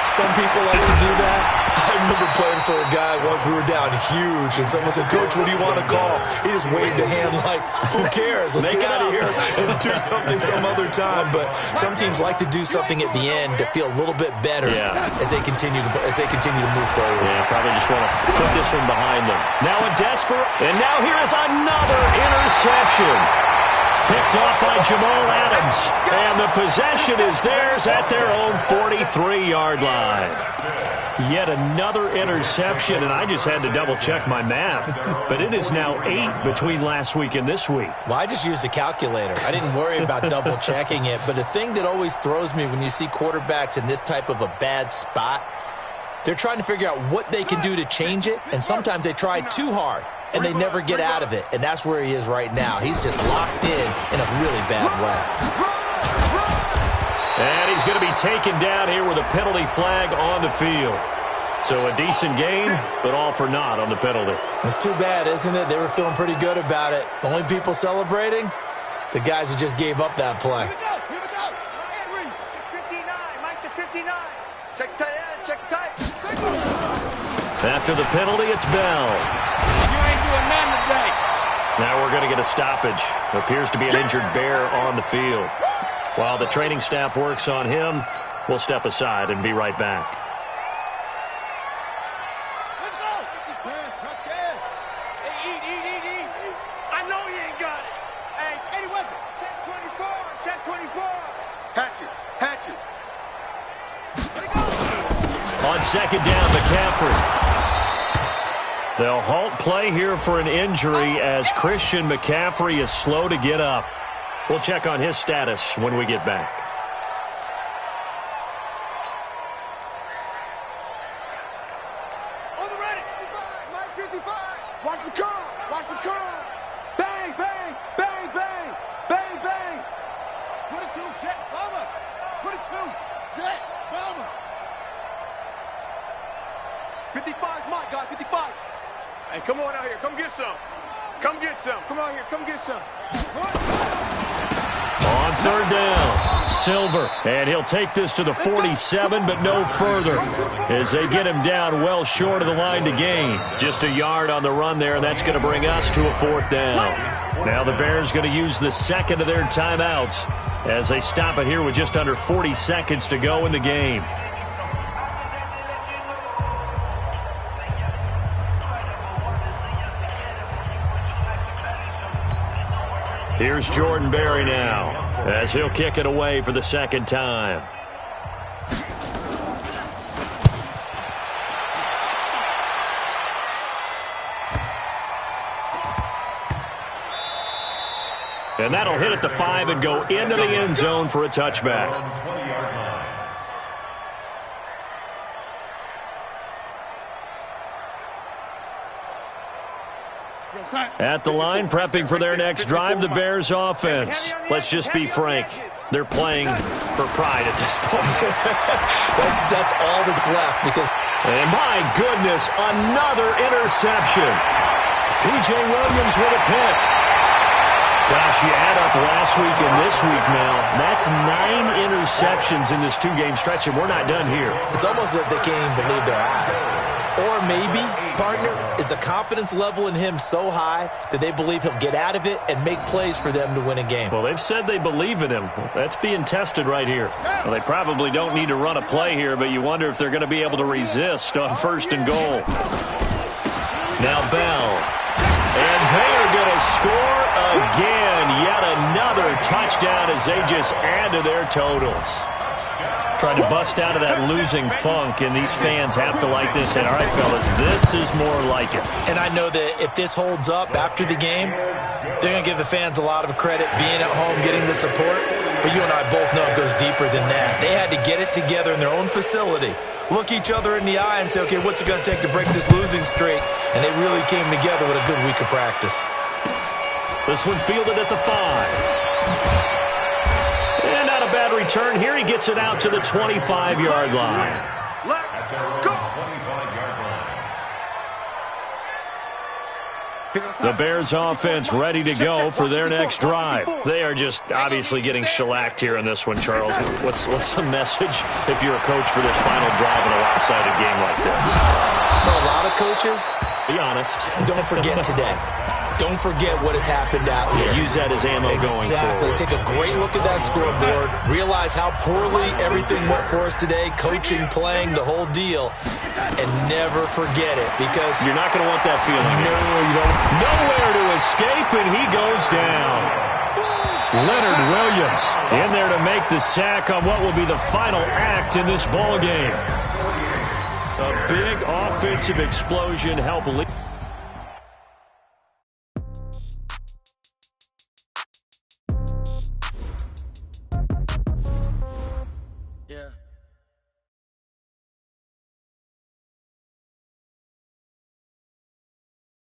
Some people like to do that. I remember playing for a guy once. We were down huge, and someone said, "Coach, what do you want to call?" He just waved a hand like, "Who cares? Let's get out of here and do something some other time." But some teams like to do something at the end to feel a little bit better as they continue to move forward. Yeah, probably just want to put this one behind them. Now a desperate, and now here is another interception. Picked off by Jamal Adams. And the possession is theirs at their own 43-yard line. Yet another interception, and I just had to double-check my math. But it is now 8 between last week and this week. Well, I just used a calculator. I didn't worry about double-checking it. But the thing that always throws me when you see quarterbacks in this type of a bad spot, they're trying to figure out what they can do to change it, and sometimes they try too hard. And they never get out of it. And that's where he is right now. He's just locked in a really bad way. And he's going to be taken down here with a penalty flag on the field. So a decent gain, but all for naught on the penalty. It's too bad, isn't it? They were feeling pretty good about it. The only people celebrating, the guys who just gave up that play. Here we go. It's 59. Mike to 59. Check tight end. Check tight. After the penalty, it's Bell. Now we're going to get a stoppage. Appears to be an injured Bear on the field. While the training staff works on him, we'll step aside and be right back. Let's go. Not scared. Hey, eat. I know you ain't got it. Hey, any weapon. Check 24. Check 24. Hatchet. Let it go. On second down, McCaffrey. They'll halt play here for an injury as Christian McCaffrey is slow to get up. We'll check on his status when we get back. On the ready. 55. Mike 55. Watch the curl. Bang. Bang, bang, bang, bang, bang, bang. 22, Jet, bomber. 22, Jet, bomber. 55 is my guy, 55. Hey, come on out here. Come get some. Come get some. Come out here. Come get some. On third down, Silver, and he'll take this to the 47, but no further as they get him down well short of the line to gain. Just a yard on the run there, and that's going to bring us to a fourth down. Now the Bears going to use the second of their timeouts as they stop it here with just under 40 seconds to go in the game. Here's Jordan Berry now as he'll kick it away for the second time. And that'll hit at the 5 and go into the end zone for a touchback. At the line, prepping for their next drive, the Bears offense. Let's just be frank. They're playing for pride at this point. that's all that's left because... And my goodness, another interception. P.J. Williams with a pick. Gosh, you add up last week and this week now. That's 9 interceptions in this 2-game stretch, and we're not done here. It's almost as if they can't even believe their eyes. Or maybe, partner, is the confidence level in him so high that they believe he'll get out of it and make plays for them to win a game. Well, they've said they believe in him. That's being tested right here. Well, they probably don't need to run a play here, but you wonder if they're going to be able to resist on first and goal. Now Bell. And they are going to score again. Yet another touchdown as they just add to their totals. Trying to bust out of that losing funk, and these fans have to like this. And all right, fellas, this is more like it. And I know that if this holds up after the game, they're going to give the fans a lot of credit being at home, getting the support. But you and I both know it goes deeper than that. They had to get it together in their own facility, look each other in the eye and say, okay, what's it going to take to break this losing streak? And they really came together with a good week of practice. This one fielded at the 5. And not a bad return here. He gets it out to the 25-yard line. Let's go. The Bears offense ready to go for their next drive. They are just obviously getting shellacked here in this one, Charles. What's the message if you're a coach for this final drive in a lopsided game like this? For a lot of coaches, be honest. Don't forget today. Don't forget what has happened out here. Use that as ammo going forward. Exactly. Take a great look at that scoreboard. Realize how poorly everything went for us today. Coaching, playing, the whole deal. And never forget it because... You're not going to want that feeling. No, you don't. Nowhere to escape, and he goes down. Leonard Williams in there to make the sack on what will be the final act in this ball game. A big offensive explosion helped lead.